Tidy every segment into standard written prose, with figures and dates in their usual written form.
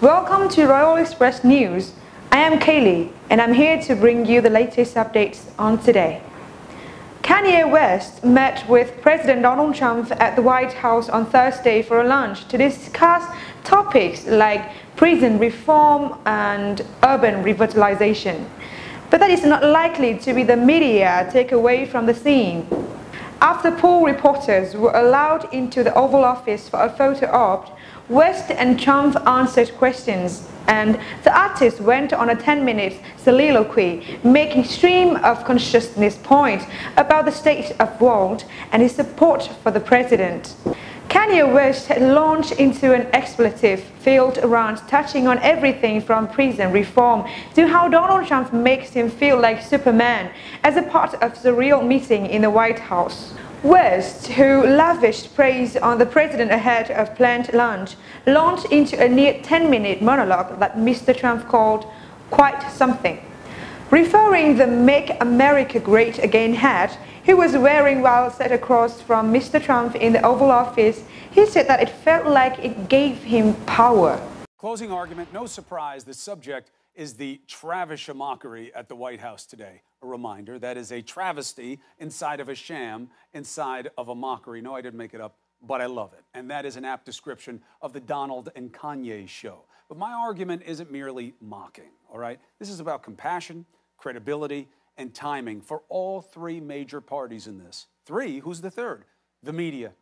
Welcome to Royal Express News. I am Kaylee and I'm here to bring you the latest updates on today. Kanye West met with President Donald Trump at the White House on Thursday for a lunch to discuss topics like prison reform and urban revitalization. But that is not likely to be the media takeaway from the scene. After poll reporters were allowed into the Oval Office for a photo op, West and Trump answered questions, and the artist went on a 10-minute soliloquy, making stream of consciousness points about the state of the world and his support for the president. Kanye West had launched into an expletive-filled rant touching on everything from prison reform to how Donald Trump makes him feel like Superman as a part of the real meeting in the White House. West, who lavished praise on the president ahead of planned lunch, launched into a near 10-minute monologue that Mr. Trump called quite something. Referring the Make America Great Again hat he was wearing while sat across from Mr. Trump in the Oval Office, he said that it felt like it gave him power. Closing argument, no surprise, the subject is the Travis mockery at the White House today. A reminder, that is a travesty inside of a sham, inside of a mockery. No, I didn't make it up, but I love it. And that is an apt description of the Donald and Kanye show. But my argument isn't merely mocking, all right? This is about compassion, credibility, and timing for all three major parties in this. Three? Who's the third? The media.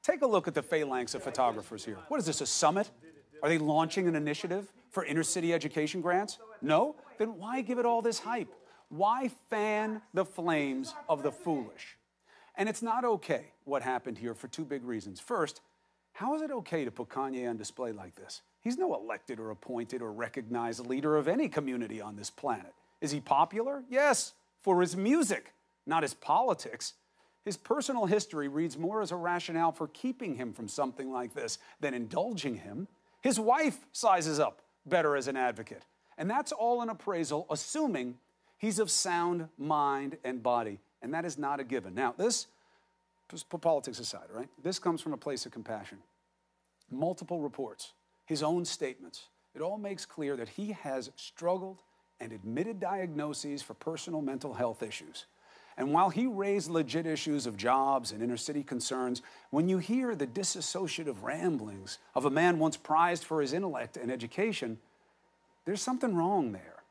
Take a look at the phalanx of photographers here. What is this, a summit? Are they launching an initiative for inner-city education grants? No? Then why give it all this hype? Why fan the flames of the foolish? And it's not okay what happened here for two big reasons. First, how is it okay to put Kanye on display like this? He's no elected or appointed or recognized leader of any community on this planet. Is he popular? Yes, for his music, not his politics. His personal history reads more as a rationale for keeping him from something like this than indulging him. His wife sizes up better as an advocate. And that's all an appraisal, assuming he's of sound mind and body. And that is not a given. Now, this, just put politics aside, right? This comes from a place of compassion. Multiple reports, his own statements. It all makes clear that he has struggled and admitted diagnoses for personal mental health issues. And while he raised legit issues of jobs and inner-city concerns, when you hear the disassociative ramblings of a man once prized for his intellect and education, there's something wrong there.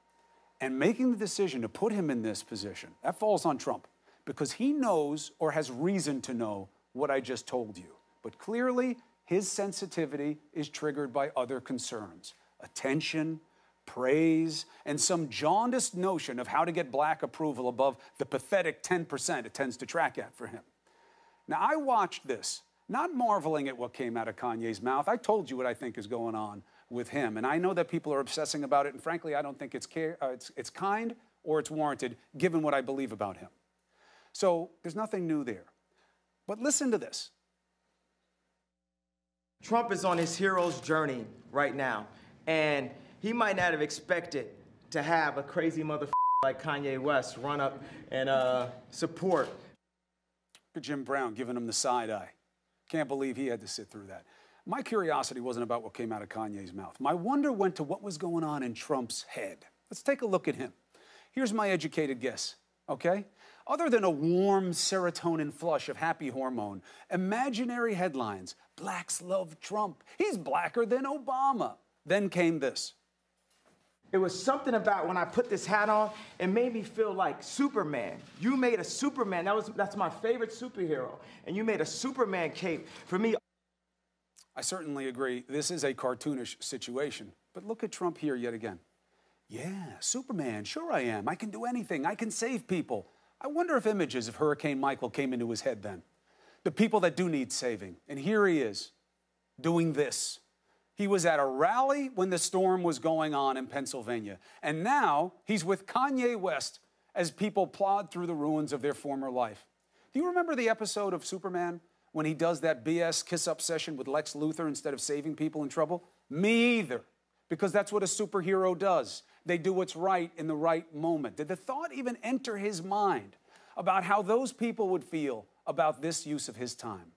And making the decision to put him in this position, that falls on Trump, because he knows or has reason to know what I just told you. But clearly, his sensitivity is triggered by other concerns: attention, praise, and some jaundiced notion of how to get black approval above the pathetic 10% it tends to track at for him. Now, I watched this, not marveling at what came out of Kanye's mouth. I told you what I think is going on with him, and I know that people are obsessing about it, and frankly, I don't think it's kind or it's warranted, given what I believe about him. So there's nothing new there. But listen to this. Trump is on his hero's journey right now, and he might not have expected to have a crazy motherfucker like Kanye West run up and support. Jim Brown giving him the side eye. Can't believe he had to sit through that. My curiosity wasn't about what came out of Kanye's mouth. My wonder went to what was going on in Trump's head. Let's take a look at him. Here's my educated guess, okay? Other than a warm serotonin flush of happy hormone, imaginary headlines: blacks love Trump, he's blacker than Obama. Then came this. It was something about when I put this hat on, it made me feel like Superman. You made a Superman. That's my favorite superhero. And you made a Superman cape for me. I certainly agree. This is a cartoonish situation. But look at Trump here yet again. Yeah, Superman, sure I am. I can do anything. I can save people. I wonder if images of Hurricane Michael came into his head then. The people that do need saving. And here he is, doing this. He was at a rally when the storm was going on in Pennsylvania. And now he's with Kanye West as people plod through the ruins of their former life. Do you remember the episode of Superman when he does that BS kiss-up session with Lex Luthor instead of saving people in trouble? Me either, because that's what a superhero does. They do what's right in the right moment. Did the thought even enter his mind about how those people would feel about this use of his time?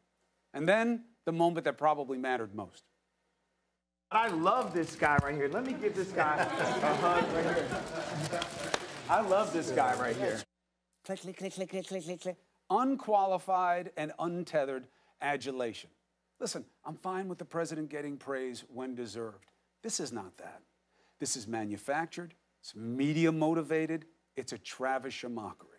And then the moment that probably mattered most. I love this guy right here. Let me give this guy a hug right here. I love this guy right here. Click, click, click, click, click, click, click, click. Unqualified and untethered adulation. Listen, I'm fine with the president getting praise when deserved. This is not that. This is manufactured, it's media motivated, it's a Travis mockery.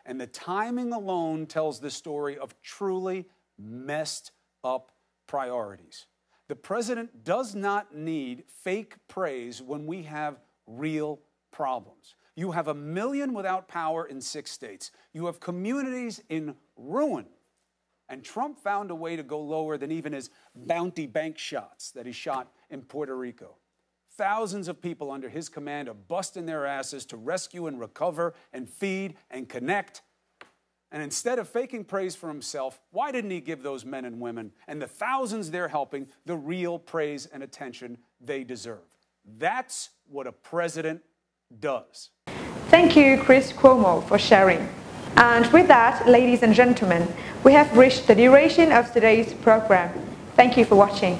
And the timing alone tells the story of truly messed up priorities. The president does not need fake praise when we have real problems. You have 1 million without power in 6 states. You have communities in ruin. And Trump found a way to go lower than even his bounty bank shots that he shot in Puerto Rico. Thousands of people under his command are busting their asses to rescue and recover and feed and connect. And instead of faking praise for himself, why didn't he give those men and women and the thousands they're helping the real praise and attention they deserve? That's what a president does. Thank you, Chris Cuomo, for sharing. And with that, ladies and gentlemen, we have reached the duration of today's program. Thank you for watching.